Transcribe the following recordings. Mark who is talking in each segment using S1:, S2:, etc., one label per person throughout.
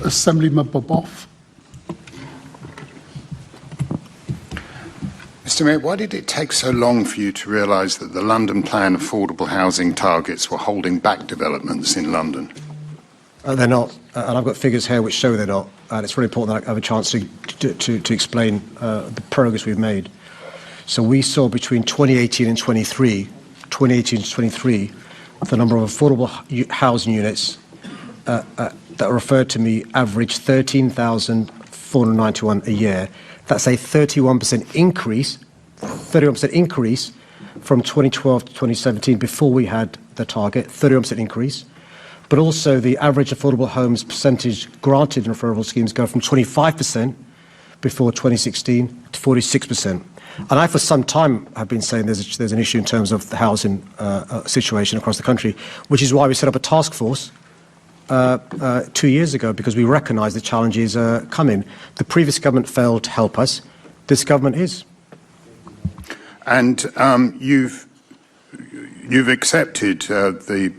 S1: Assembly Member Boff.
S2: Mr Mayor, why did it take so long for you to realise that the London Plan affordable housing targets were holding back developments in London?
S3: They're not, and I've got figures here which show they're not, and it's really important that I have a chance to explain the progress we've made. So we saw between 2018 and 23, the number of affordable housing units that are referred to me averaged 13,491 a year. That's a 31% increase from 2012 to 2017 before we had the target, 31% increase. But also the average affordable homes percentage granted in affordable schemes go from 25% before 2016 to 46%. And I, for some time, have been saying there's an issue in terms of the housing situation across the country, which is why we set up a task force 2 years ago, because we recognise the challenges coming. The previous government failed to help us. This government is.
S2: And you've accepted the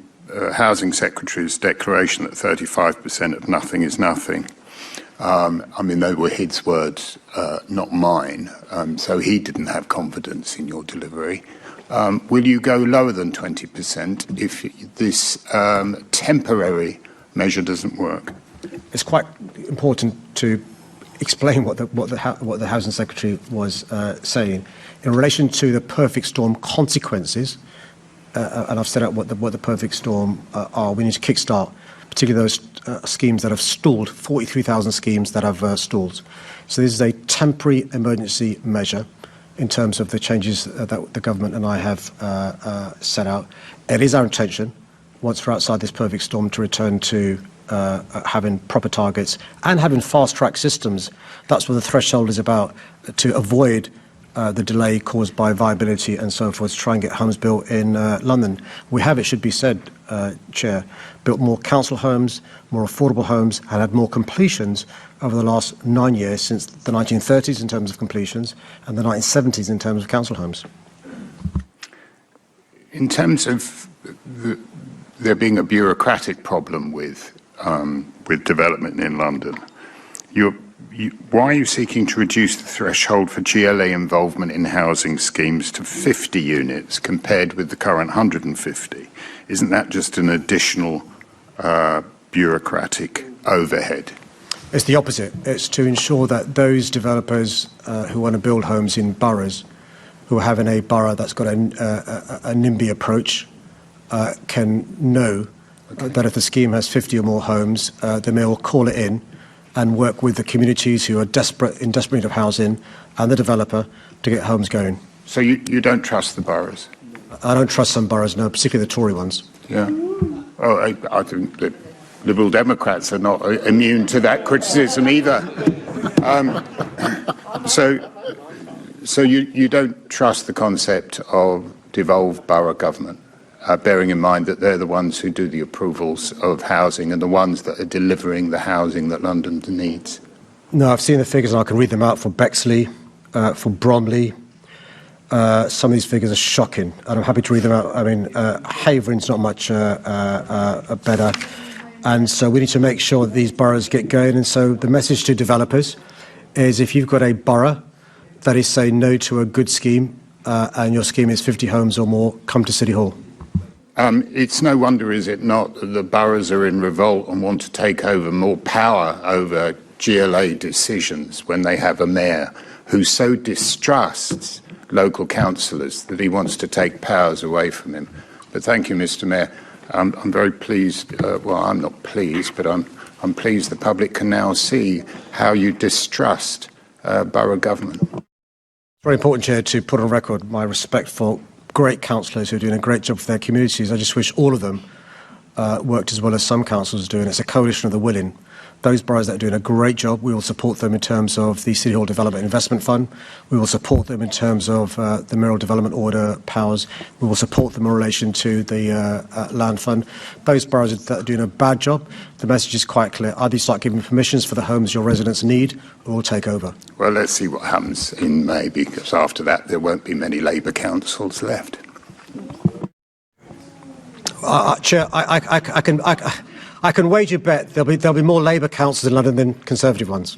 S2: Housing Secretary's declaration that 35% of nothing is nothing. I mean, they were his words, not mine. So he didn't have confidence in your delivery. Will you go lower than 20% if this temporary measure doesn't work?
S3: It's quite important to explain what the Housing Secretary was saying in relation to the perfect storm consequences. And I've set out what the perfect storm are. We need to kickstart, particularly those schemes that have stalled, 43,000 schemes that have stalled. So this is a temporary emergency measure in terms of the changes that the government and I have set out. It is our intention, once we're outside this perfect storm, to return to having proper targets and having fast-track systems. That's what the threshold is about, to avoid the delay caused by viability and so forth, to try and get homes built in London. We have, it should be said, Chair, built more council homes, more affordable homes, and had more completions over the last 9 years, since the 1930s in terms of completions and the 1970s in terms of council homes.
S2: In terms of there being a bureaucratic problem with development in London, why are you seeking to reduce the threshold for GLA involvement in housing schemes to 50 units compared with the current 150? Isn't that just an additional bureaucratic overhead?
S3: It's the opposite. It's to ensure that those developers who want to build homes in boroughs, who are having a borough that's got a NIMBY approach, can know that if the scheme has 50 or more homes, they may all call it in and work with the communities who are in desperate need of housing and the developer to get homes going.
S2: So you don't trust the boroughs?
S3: I don't trust some boroughs, no, particularly the Tory ones.
S2: Yeah. Oh, I think the Liberal Democrats are not immune to that criticism either. So you don't trust the concept of devolved borough government, bearing in mind that they're the ones who do the approvals of housing and the ones that are delivering the housing that London needs?
S3: No, I've seen the figures and I can read them out for Bexley, for Bromley. Some of these figures are shocking, and I'm happy to read them out. I mean, Havering's not much better. And so we need to make sure that these boroughs get going. And so the message to developers is, if you've got a borough that is saying no to a good scheme and your scheme is 50 homes or more, come to City Hall.
S2: It's no wonder, is it not, that the boroughs are in revolt and want to take over more power over GLA decisions when they have a mayor who so distrusts local councillors that he wants to take powers away from him. But thank you, Mr Mayor. I'm very pleased, well, I'm not pleased, but I'm pleased the public can now see how you distrust borough government.
S3: It's very important, Chair, to put on record my respect for great councillors who are doing a great job for their communities. I just wish all of them worked as well as some councils do, and it's a coalition of the willing. Those boroughs that are doing a great job, we will support them in terms of the City Hall Development Investment Fund. We will support them in terms of the Mayoral Development Order powers. We will support them in relation to the Land Fund. Those boroughs that are doing a bad job, the message is quite clear. Either you start giving permissions for the homes your residents need, or we'll take over.
S2: Well, let's see what happens in May, because after that there won't be many Labour councils left.
S3: Chair, I I can wager bet there'll be more Labour councillors in London than Conservative ones.